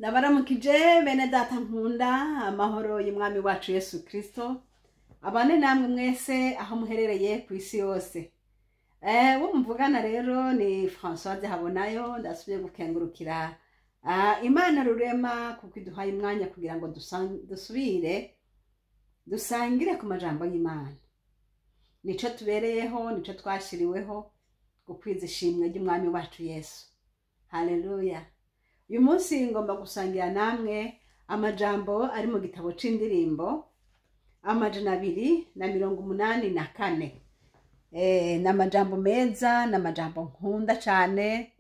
Nabaramukije bene data nkunda amahoro y'umwami wacu Yesu Kristo abane namwe mwese aho muherereye ku isi yose. Wo muvugana rero ni Françoise Habonayo, ndasubiye gukengurukira Imana rurema kuko iduhaye umwanya kugira ngo dusubire dusangire ku majambo y'Imana. Nico tubereyeho, nico twashiriweho gukwiza ishimwe ry'umwami wacu Yesu. Haleluya. Uyu munsi ngomba gusangira namwe amajambo ari mu gitabo c'indirimbo amajana 284. N'amajambo meza, n'amajambo nkunda cyane,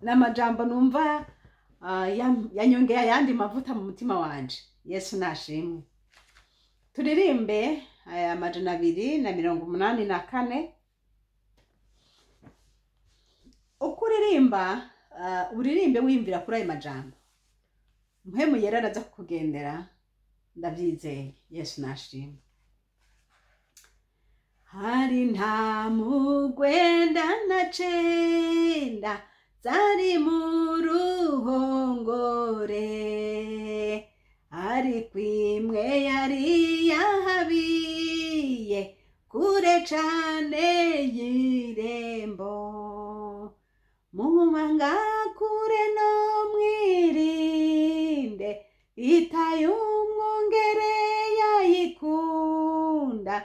n'amajambo numva yanyongeye ayandi mavuta mu mutima wanje. Yesu nashimwe. Turirimbe amajana 284. Ukuririmba uririmbe wimvira kuri ayo majambo, mpemu yera araza kukugendera, ndabyizeye. Yesu nashimwe. Hari nta mugwenda na cenda zari mu ruhongore, ariko imwe yari yahabiye kure cane y'irembo. Mubanga kure no mwirinde, itayumwungere yayikunda,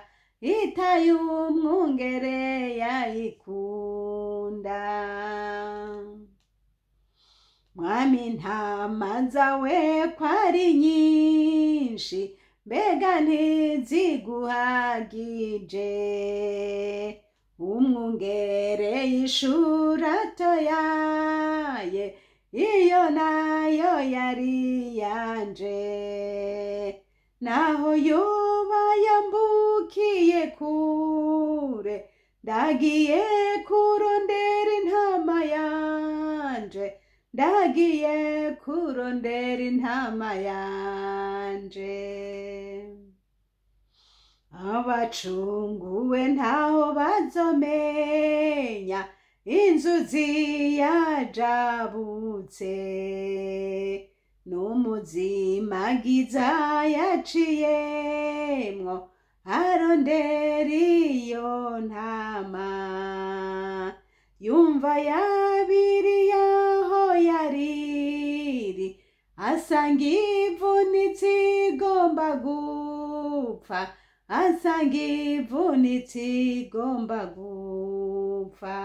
itayumwungere yayikunda. Mwami ntama zawe kwari nyinshi, mbega ntiziguhagije. Umwungere y'ishura toyaye, iyo nayo yari yanje. Naho yoba yambukiye kure, ndagiye kurondera intama yanje, ndagiye kurondera intama yanje. Abacunguwe ntaho bazomenya inzuzi yajabutse, n'umuzimagiza yaciyemwo arondera iyo ntama. Yumva yabiriye aho yariri, asanga ivunitse igomba gupfa, asanga ivunitse igomba gupfa.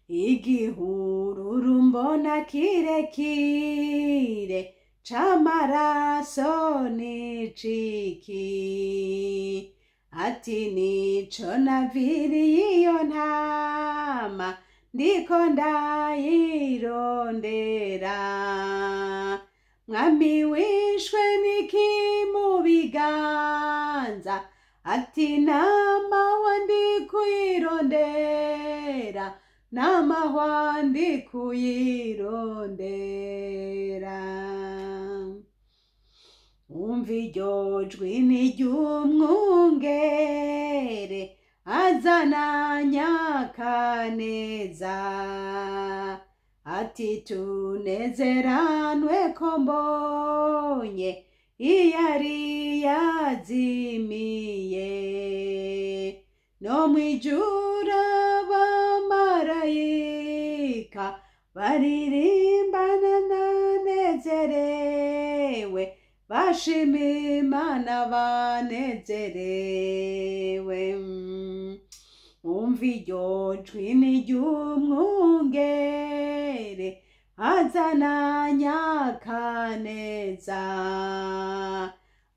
Igihururu mbona kirekire c'amaraso n'iciki, ati nico naviriye iyo ntama, ndiko ndayirondera. Mwami wishwe niki mu biganza, ati namahwa ndi kuyirondera, namahwa ndi kuyirondera. Umva iryo jwi ni ry'umwungere azana nyakaneza, ati tunezeranwe ko mbonye iyari yazimiye. No mwijuru abamarayika baririmbana banezerewe, bashima Imana banezerewe. Umva iryo jwi ni ry'umwungere azana nyakaneza,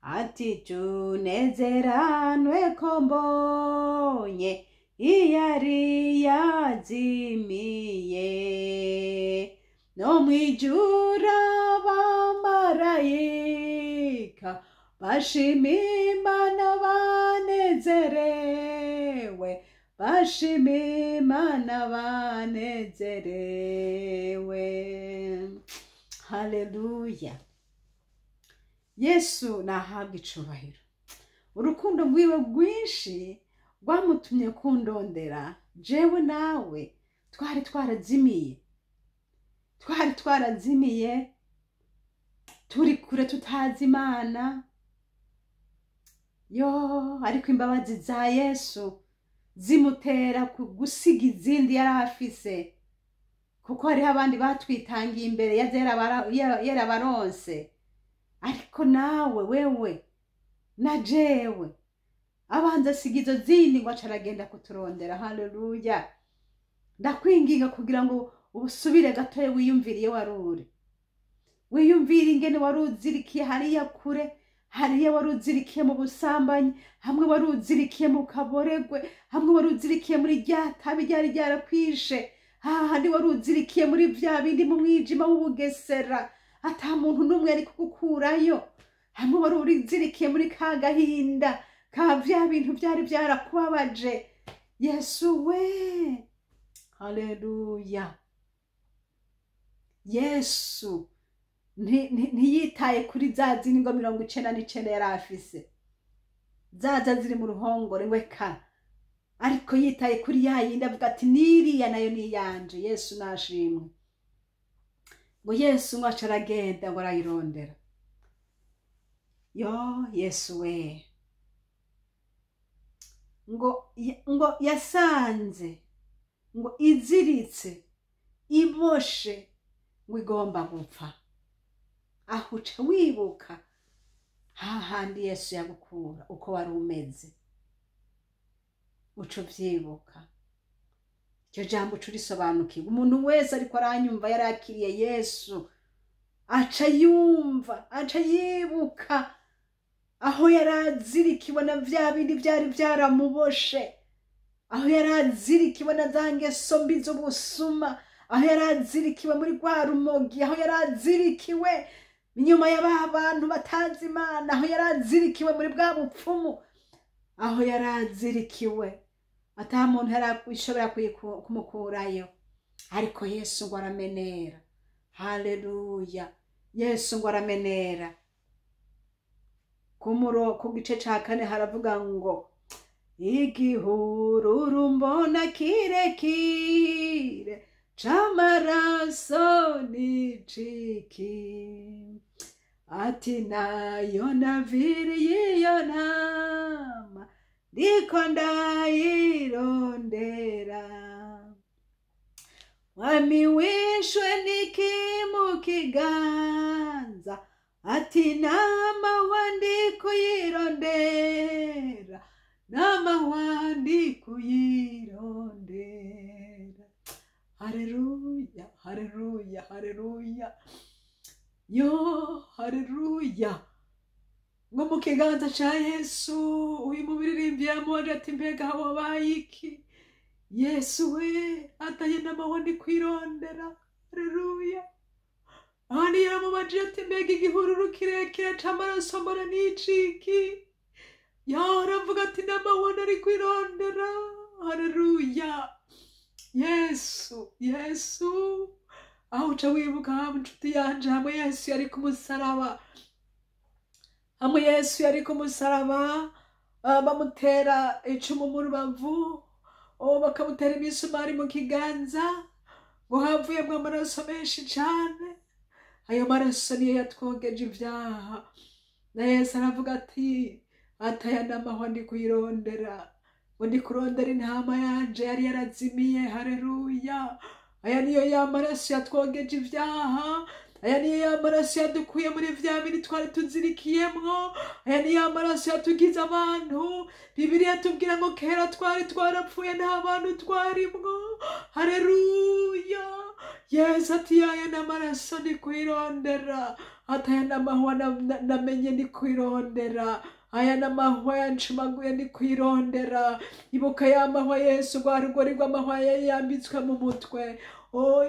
ati tunezeranwe ko mbonye iyari yazimiye. No mwijuru abamarayika bashima Imana banezerewe, bashima Imana banezerewe. Haleluya. Yesu nahabwa icubahiro. Urukundo rwiwe rwinshi rwamutumye kundondera jewe nawe twari twarazimiye. twari twarazimiye turi kure tutazi Imana. Yo, ariko imbabazi za Yesu zimutera gusiga izindi yari afise, kuko hariho abandi batwitangiye imbere yarabaronse. Ariko nawe wewe na jewe abanza asiga izo zindi ngo acaragenda kuturondera. Haleluya. Ndakwinginga kugira ngo ubusubire gatoya wiyumviriye waruri, wiyumvire ingene waruzirikiye hariya kure, hariya waruzirikiye mu busambanyi, hamwe waruzirikiye mu kaboregwe, hamwe waruzirikiye muri rya tabi ryari ryarakwishe, hahandi waruzirikiye muri vya bindi mu mwijima w'ubugesera ata muntu n'umwe ari kugukurayo, hamwe waruzirikiye muri ka gahinda ka vya bintu byari byarakubabaje. Yesu we, haleluya. Yesu ntiyitaye kuri za zindi ngo 99 yari afise, zaza ziri mu ruhongore weka, ariko yitaye kuri ya yindi avuga ati niriya nayo ni yanje. Yesu nashimwe. Ngo Yesu ngo acaragenda ngo arayirondera. Yo, Yesu we, ngo yasanze ngo iziritse iboshe ngo igomba gupfa. Aho uca wibuka hahandi Yesu yagukura uko wari umeze, uco vyibuka. Icyo jambo curisobanukirwa. Umuntu wese ariko aranyumva yarakiriye Yesu aca yumva, aca yibuka aho yarazirikiwe na vya bindi byari byaramuboshe, aho yarazirikiwe na za ngeso mbi z'ubusuma, aho yarazirikiwe muri rwa rumogi, aho yarazirikiwe inyuma y'aba bantu batazi Imana, aho yarazirikiwe muri bwa bupfumu, aho yarazirikiwe ata muntu yarashobora kumukurayo. Ariko Yesu ngo aramenera. Haleluya. Yesu ngo aramenera. Ku gice ca 4 haravuga ngo igihururu mbona kirekire c'amaraso n'iciki, ati nayo naviriye iyo ntama ndiko ndayirondera, mwami wishwe n'iki mu kiganza, ati nama wandi kuyirondera, nama wandi kuyirondera. Haleluya, haleluya, haleluya. Yo, haleluya. Ngo mu kiganza ca Yesu uyu mubiririmbyi yamubaje ati mbega wabaye iki? Yesu we, ataye nama wandi kwirondera. Haleluya. Ahandi yamubaje ati mbega igihururu kirekire c'amaraso mbona n'iciki? Yaravuga ati nama wandi ari kwirondera. Haleluya. Yesu, Yesu. Aho uca wibuka inshuti yanje, hamwe Yesu yari ku musaraba, hamwe Yesu yari ku musaraba, bamutera icumu mu rubavu, bakamutera imisumari mu kiganza, ngo havuyemwo amaraso menshi cane. Ayo maraso niyo yatwogeje ivyaha. Na Yesu aravuga ati ataya nama ndi kuyirondera, ngo ndi kurondera intama yanje yari yarazimiye. Haleluya. Aya niyo ya maraso yatwogeje ivyaha, aya niyo ya maraso yadukuye muri vya bindi twari tuzirikiyemwo, aya niyo ya maraso yatugize abantu. Bibiliya tubwira ngo kera twari twarapfuye nta bantu twarimwo. Haleluya. Yesu ati aya n'amaraso ndi kwirondera, ataya n'amahwa namenye ndi kwirondera, aya n'amahwa yanshumaguye ndi kwirondera. Ibuka ya mahwa Yesu rwarugori rw'amahwa yambitswe mu mutwe.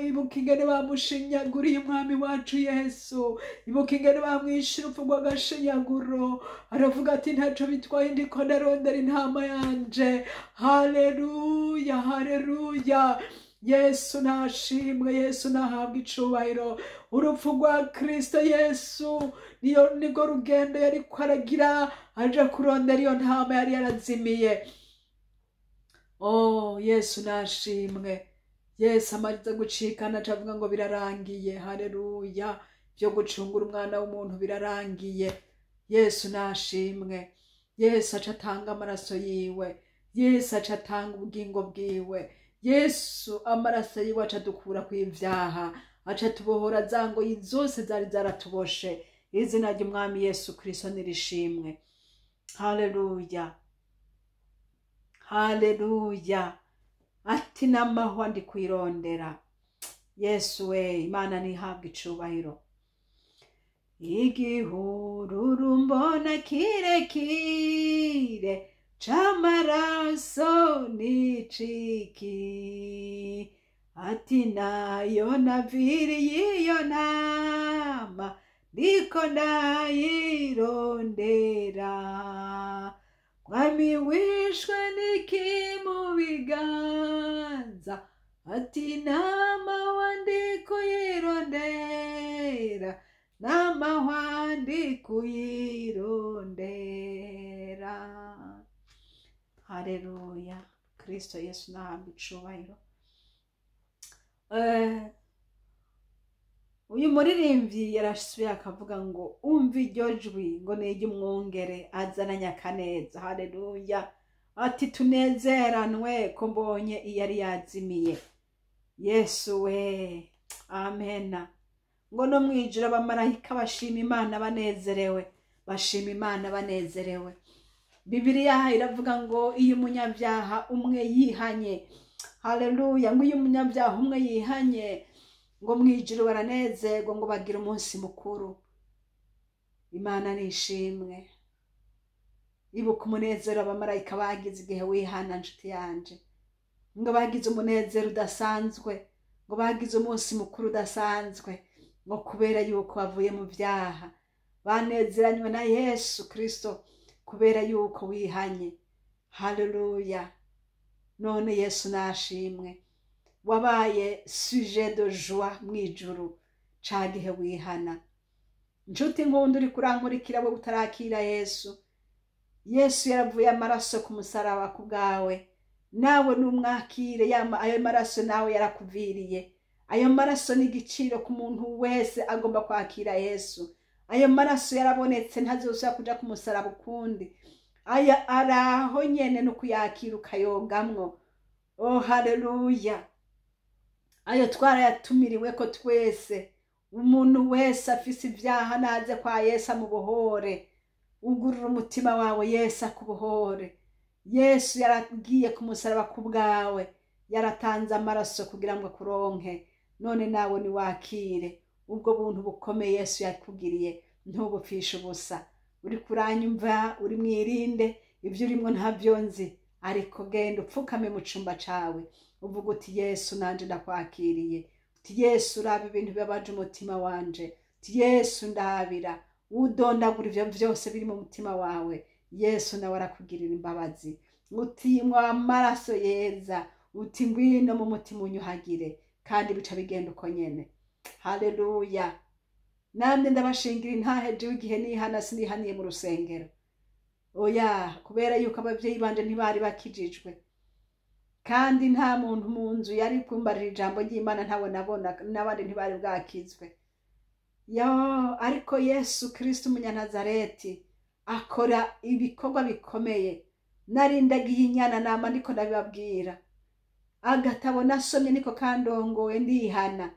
Ibuka ingene bamushinyaguriye umwami wacu Yesu, ibuka ingene bamwishe urupfu rw'agashinyaguro. Aravuga ati ntaco bitwaye ndiko ndarondera intama yanje. Haleluya, haleluya. Yesu nashimwe, Yesu nahabwa icubahiro. Urupfu rwa Kristo Yesu nirwo rugendo yari kwaragira aje kurondera iyo ntama yari yarazimiye. Yesu nashimwe. Yesu amaze gucikana acavuga ngo birarangiye. Haleluya. Byo gucungura umwana w'umuntu birarangiye. Yesu nashimwe. Yesu aca atanga amaraso yiwe. Yesu aca atanga ubugingo bwiwe. Yesu amaraso yiwe aca dukura kw'ivyaha, aca tubohora za ngoyi zose zari zaratuboshe. Izina ry'umwami Yesu Kristo nirishimwe. Haleluya. Haleluya. Ati namahwa ndi kwirondera. Yesu we, Imana nihabwe icubahiro. Igihururu mbona kirekire c'amaraso n'iciki, ati nayo naviriye iyo nama ndiko ndayirondera. Mwami wishwe n'iki mu biganza, ati nama wandi kuyirondera, nama wandi kuyirondera. Haleluya. Kristo Yesu nahabwe icubahiro. Uyu muririmbyi yarasubiye akavuga ngo umva iryo jwi ngo niryo umwungere azananye akaneza. Haleluya. Ati tunezeranwe ko mbonye iyari yazimiye. Yesu we, amena. Ngo no mwijuru abamarayika bashima Imana banezerewe, bashima Imana banezerewe. Bibiliya iravuga ngo iyo umunyabyaha umwe yihanye, haleluya, ngo iyo umunyabyaha umwe yihanye, ngo mwijuru baranezerwa, ngo bagira umunsi mukuru. Imana nishimwe. Ibuka umunezero abamarayika bagize igihe wihana, nshuti yanje. Ngo bagize umunezero udasanzwe, ngo bagize umunsi mukuru udasanzwe, ngo kubera yuko bavuye mu byaha, banezeranywe na Yesu Kristo kubera yuko wihanye. Haleluya. None Yesu nashimwe. Wabaye sujet de joie mwijuru ca gihe wihana. Nshuti nkunda uri kurankurikira we utarakira Yesu. Yesu yaravuye amaraso ku musaraba ku bwawe, nawe numwakire. Ayo maraso nawe yarakuviriye. Ayo maraso ni igiciro ku muntu wese agomba kwakira Yesu. Ayo maraso yarabonetse, ntazosubira kuja ku musaraba ukundi. Aya araho nyene no kuyakira ukayogamwo. Oh haleluya. Ayo twarayatumiriwe ko twese. Umuntu wese afise ibyaha naze kwa Yesu amubohore. Ugurura umutima wawe Yesu akubohore. Yesu yaragiye ku musaraba ku bwawe, yaratanze amaraso kugira ngo akuronke. None nawe ni wakire ubwo buntu bukomeye Yesu yakugiriye, ntubupfisha ubusa. Uri kuranyumva, uri mwirinde, ibyo urimo ntavyo nzi, ariko genda upfukame mu cumba cawe uvuga uti Yesu nanje ndakwakiriye. Uti Yesu uraba ibintu bibabaje umutima wanje. Uti Yesu ndabira, udondagura ivyo vyose biri mu mutima wawe. Yesu nawe arakugirira imbabazi. Uti mwa amaraso yeza, uti ngwino mu mutima unyuhagire, kandi bica bigenda uko nyene. Haleluya. Namwe ndabashingira intahe jewe igihe nihana sinihaniye mu rusengero. Oya, kubera yuko abavyeyi banje ntibari bakijijwe, kandi nta muntu mu nzu yari kumbarira ijambo ry'Imana ntawe nabona, n'abandi ntibari bwakizwe. Yo, ariko Yesu Kristo umunyanazareti akora ibikorwa bikomeye. Narindagiye inyana nama ndiko ndabibabwira. Agatabo nasomye niko kandongoye ndihana.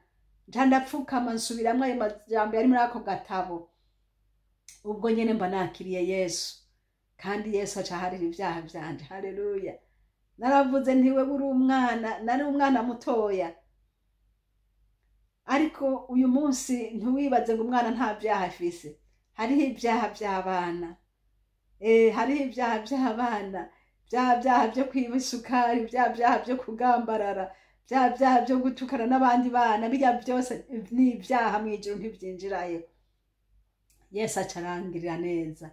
Nja ndapfukama nsubiramwo ayo majambo yari muri ako gatabo. Ubwo nyene mba nakiriye Yesu, kandi Yesu aca aharira ivyaha vyanje. Haleluya. Naravuze ntiwe buri umwana, nari umwana mutoya. Ariko uyu munsi ntiwibaze ngo umwana nta vyaha afise. Hariho ivyaha vy'abana. Hariho ivyaha vy'abana. Vyaha vyo kwiba isukari, vyaha vyo kugambarara, vyaha vyo gutukana n'abandi bana, birya byose ni ivyaha mwijuru ntivyinjirayo. Yesu acarangirira neza,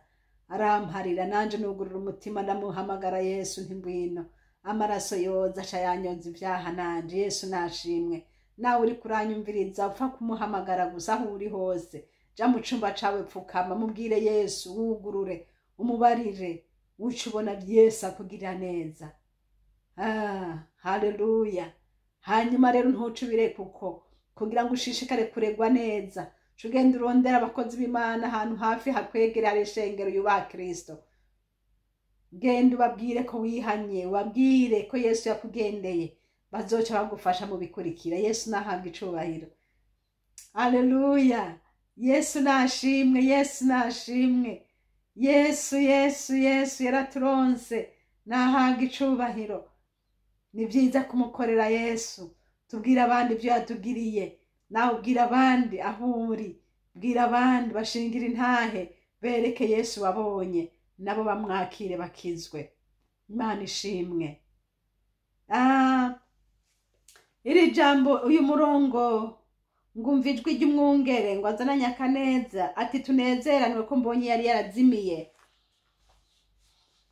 aramparira, nanje nugurura umutima ndamuhamagara Yesu nti ngwino. Amaraso yoza aca yanyoza ivyaha nanje. Yesu nashimwe. Nawe uri kuranyumviriza upfa kumuhamagara gusa aho uri hose. Ja mu cumba cawe pfukama, mubwire Yesu, wugurure, umubarire, uca ubona Yesu akugirira neza. Haleluya. hanyuma rero ntucubire kugira ngo ushishikare kuregwa neza, ugenda urondera abakozi b'Imana ahantu hafi hakwegera hari ishengero yubaha Kristo, genda ubabwire ko wihanye, ubabwire ko Yesu yakugendeye, bazoca bagufasha mu bikurikira. Yesu nahabwa icubahiro. Haleluya. Yesu nashimwe, Yesu nashimwe. Yesu yaraturonse, nahabwa icubahiro. Ni byiza kumukorera Yesu, tubwira abandi ibyo yatugiriye, nawe ubwira abandi aho uri, bwira abandi bashingira intahe, bereke Yesu wabonye, nabo bamwakire bakizwe. Imana ishimwe. Iri jambo, uyu murongo, ngumva ijwi ry'umwungere ngo azananye akaneza, ati tunezeranwe ko mbonye yari yarazimiye.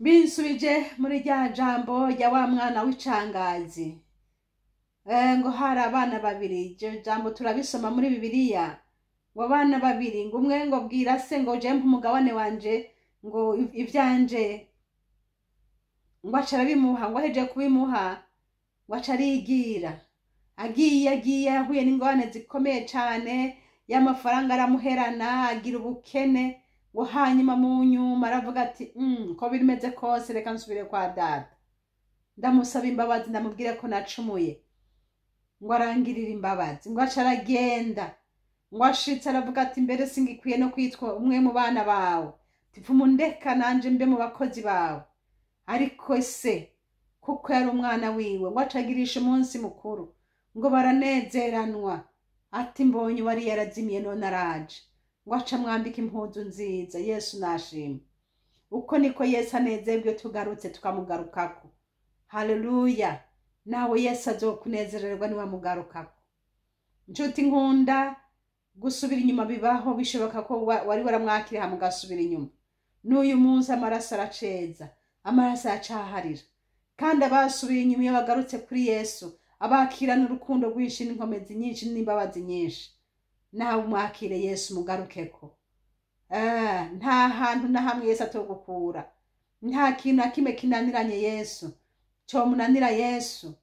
Binsubije muri rya jambo rya wa mwana w'icangazi, ngo hari abana babiri. Iryo jambo turabisoma muri Bibiliya, ngo abana babiri, ngo umwe ngo bwira se ngo je umugabane wanje, ngo ivyanje, ngo acara bimuha, ngo aheje kubimuha, ngo acarigira. Agiye yahuye n'ingorane zikomeye cyane, y'amafaranga aramuherana, agira ubukene, ngo hanyuma mu nyuma aravuga ati ko bimeze kose reka nsubire kwa data, ndamusaba imbabazi, ndamubwire ko nacumuye. Ngo arangirira imbabazi, ngo acaragenda, ngo ashitse aravuga ati mbere singikwiye no kwitwa umwe mu bana bawe, tipfumu ndeka nanje mbe mu bakozi bawe. Ariko se kuko yari umwana wiwe, ngo acagirisha umunsi mukuru, ngo baranezeranwa, ati mbonye wari yarazimiye none araje, ngo aca mwambika impuzu nziza. Yesu nashimwe. Uko niko Yesu anezerwa iyo tugarutse tukamugarukako. Haleluya. Nawe Yesu azokunezererwa niwamugarukako. Nshuti nkunda, gusubira inyuma bibaho, bishoboka ko wari waramwakiriye mugasubira inyuma. N'uyu munsi amaraso araceza, amaraso acaharira, kandi abasubiye inyuma iyo bagarutse kuri Yesu abakirana urukundo rwinshi n'inkomezi nyinshi n'imbabazi nyinshi. Nawe umwakire Yesu mugarukeko. Nta hantu na hamwe Yesu atogukura, nta kintu na kimwe kinaniranye Yesu, cyo munanira Yesu.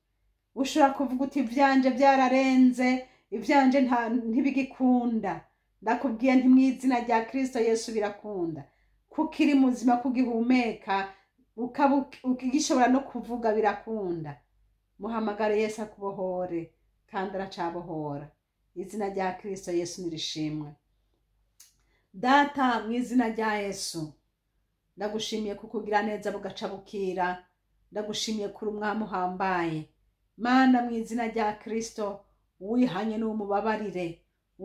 Ushobora kuvuga uti ivyanje byararenze, ivyanje ntibigikunda. Ndakubwiye nti mw'izina rya Kristo Yesu birakunda. Kukiri muzima, kugihumeka, ukigishobora no kuvuga birakunda. Muhamagare Yesu akubohore, kandi aracabohora. Izina rya Kristo Yesu nirishimwe. Data, mw'izina rya Yesu, ndagushimiye kukugira neza bugaca bukira. Ndagushimiye kuri umwami uhambaye. Mana, mw'izina rya Kristo, wihanye n'umubabarire.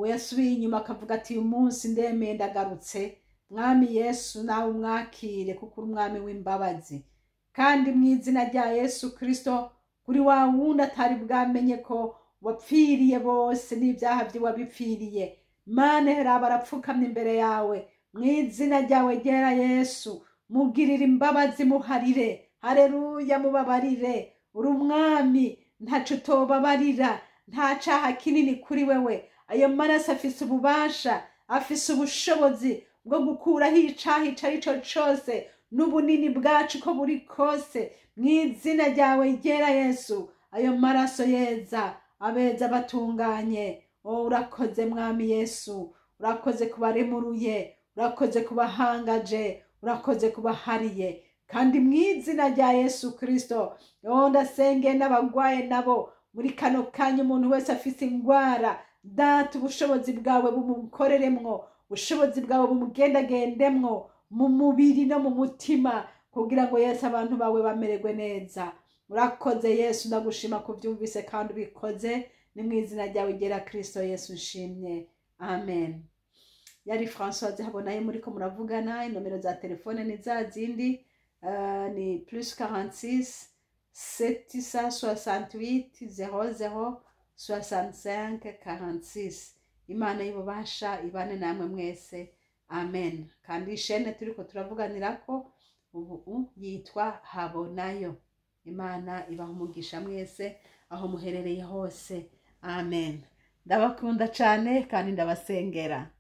Yasubiye inyuma akavuga ati uyu munsi ndemeye ndagarutse. Mwami Yesu, nawe umwakire kuko uri umwami w'imbabazi. Kandi mw'izina rya Yesu Kristo, kuri wa wundi atari bwamenye ko wapfiriye bose n'ibyaha bye wabipfiriye. Mana, hera barapfukamye imbere yawe, mw'izina ryawe ryera Yesu, mugirire imbabazi, muharire. Haleluya, mubabarire. Uri umwami, ntaco utobabarira, nta caha kinini kuri wewe. Ayo maraso afise ububasha, afise ubushobozi bwo gukuraho icaha ico ari cyo cose, n'ubunini bwacu ko buri kose. Mw'izina ryawe ryera Yesu, ayo maraso yeza abeza batunganye. Urakoze mwami Yesu, urakoze kubaremuruye, urakoze kubahangaje, urakoze kubahariye. Kandi mw'izina rya Yesu Kristo, ndasenge n'abagwaye nabo muri kano kanya, umuntu wese afise ingwara, Data ubushobozi bwawe bumukoreremwo, ubushobozi bwawe bumugendagendemwo mu mubiri no mu mutima, kugira ngo Yesu abantu bawe bamererwe neza. Urakoze Yesu, ndagushima kuvyumvise kandi ubikoze. Ni mw'izina ryawe ryera Kristo Yesu nshimye. Amen. Yari Françoise Habonaye muriko muravugana. Inomero za telefone ni za zindi, ni +46 768 00 65 46. Imana y'ububasha ibane namwe mwese. Amen. Kandi ishene turiko turavuganirako ubu yitwa Habonayo. Imana ibaha umugisha mwese aho muherereye hose. Amen. Ndabakunda cyane kandi ndabasengera.